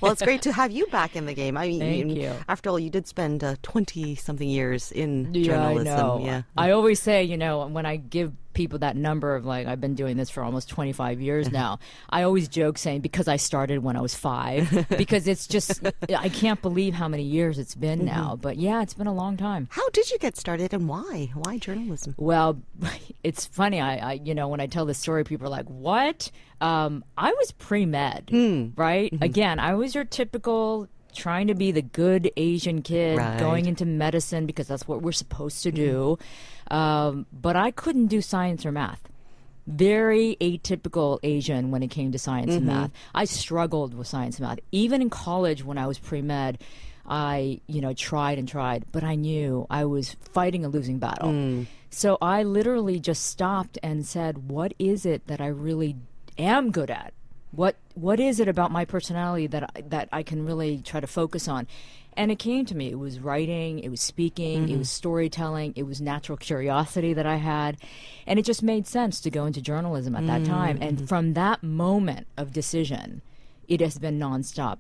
Well, it's great to have you back in the game. I mean, Thank you. After all, you did spend 20-something years in Yeah, journalism. I know. Yeah. I always say, when I give people that number of I've been doing this for almost 25 years now, I always joke saying because I started when I was 5, because it's just, I can't believe how many years it's been now. But yeah, it's been a long time. How did you get started and why? Why journalism? Well, it's funny. I when I tell this story, people are like, what? I was pre-med, right? Again, I was your typical trying to be the good Asian kid, going into medicine because that's what we're supposed to do. But I couldn't do science or math. Very atypical Asian when it came to science and math. I struggled with science and math. Even in college when I was pre-med, I, tried and tried, but I knew I was fighting a losing battle. So I literally just stopped and said, what is it that I really am good at? What is it about my personality that I can really try to focus on? And it came to me. It was writing, it was speaking, it was storytelling, it was natural curiosity that I had. And it just made sense to go into journalism at that time. And from that moment of decision, it has been nonstop.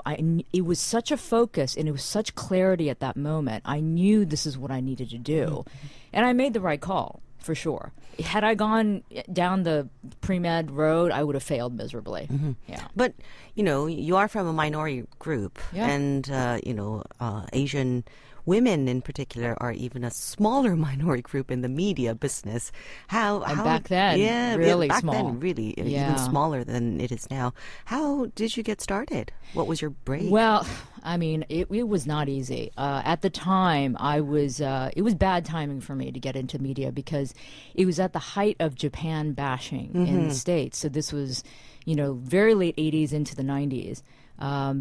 It was such a focus and it was such clarity at that moment. I knew this is what I needed to do. And I made the right call, for sure. Had I gone down the pre-med road, I would have failed miserably. Yeah. But, you are from a minority group. Yeah. And, Asian women in particular are even a smaller minority group in the media business. How back then, really back small. then, really, even smaller than it is now. How did you get started? What was your break? Well, I mean, it was not easy. At the time, it was bad timing for me to get into media because it was at the height of Japan bashing in the States. So this was, very late 80s into the 90s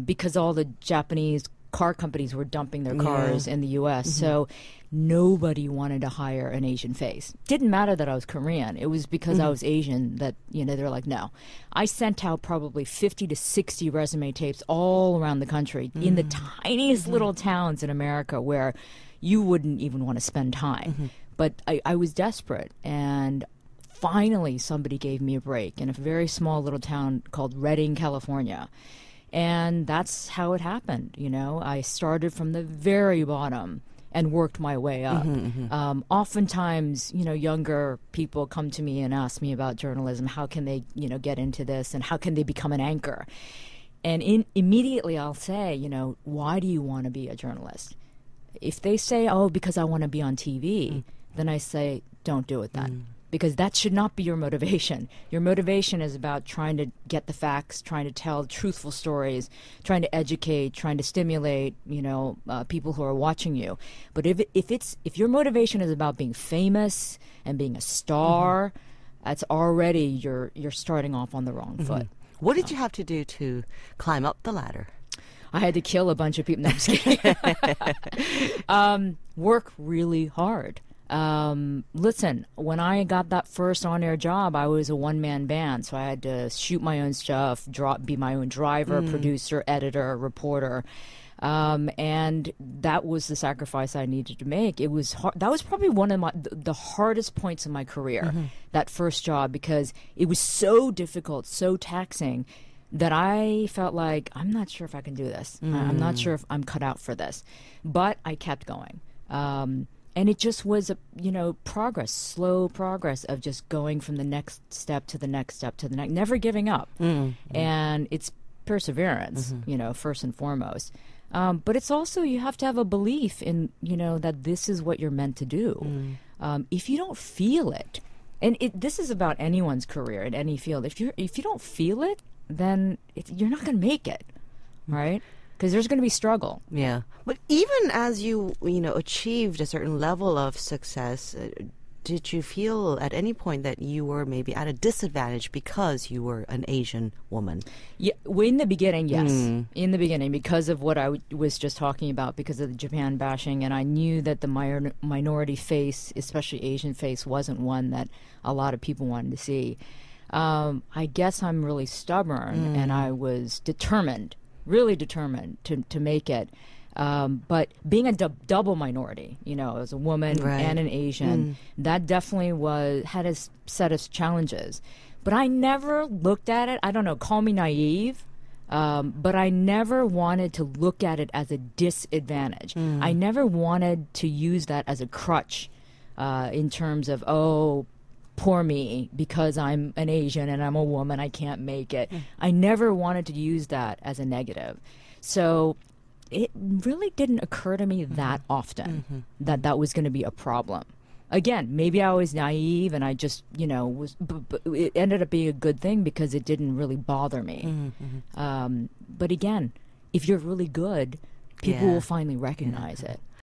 because all the Japanese car companies were dumping their cars in the U.S. So nobody wanted to hire an Asian face. Didn't matter that I was Korean. It was because I was Asian that, they're like, no. I sent out probably 50 to 60 resume tapes all around the country in the tiniest little towns in America where you wouldn't even want to spend time. But I was desperate. And finally somebody gave me a break in a very small little town called Redding, California. And that's how it happened. I started from the very bottom and worked my way up. Oftentimes, younger people come to me and ask me about journalism. How can they, get into this, and how can they become an anchor? And immediately I'll say, why do you want to be a journalist? If they say, oh, because I want to be on TV, then I say, don't do it then. Because that should not be your motivation. Your motivation is about trying to get the facts, trying to tell truthful stories, trying to educate, trying to stimulate, people who are watching you. But if your motivation is about being famous and being a star, that's already you're starting off on the wrong foot. What did you have to do to climb up the ladder? I had to kill a bunch of people. No, I'm just kidding. Work really hard. Listen, when I got that first on-air job, I was a one-man band, so I had to shoot my own stuff, be my own driver, producer, editor, reporter. And that was the sacrifice I needed to make. It was hard. That was probably one of the hardest points in my career, that first job, because it was so difficult, so taxing, that I felt like, I'm not sure if I can do this. I'm not sure if I'm cut out for this. But I kept going. And it just was, progress, slow progress of just going from the next step to the next step to the next, never giving up. And it's perseverance, first and foremost. But it's also, you have to have a belief in, that this is what you're meant to do. If you don't feel it, and this is about anyone's career in any field, if you don't feel it, then you're not going to make it, right? Because there's going to be struggle. Yeah. But even as you achieved a certain level of success, did you feel at any point that you were maybe at a disadvantage because you were an Asian woman? Yeah, in the beginning, yes. In the beginning, because of what I was just talking about, because of the Japan bashing, and I knew that the minority face, especially Asian face, wasn't one that a lot of people wanted to see. I guess I'm really stubborn, and I was determined, really determined to make it. But being a double minority, as a woman and an Asian, that definitely had a set of challenges. But I never looked at it, I don't know, call me naive, But I never wanted to look at it as a disadvantage. I never wanted to use that as a crutch in terms of, oh, poor me, because I'm an Asian and I'm a woman, I can't make it. I never wanted to use that as a negative. So it really didn't occur to me that often that that was going to be a problem. Again, maybe I was naive and I just, but it ended up being a good thing because it didn't really bother me. But again, if you're really good, people will finally recognize it.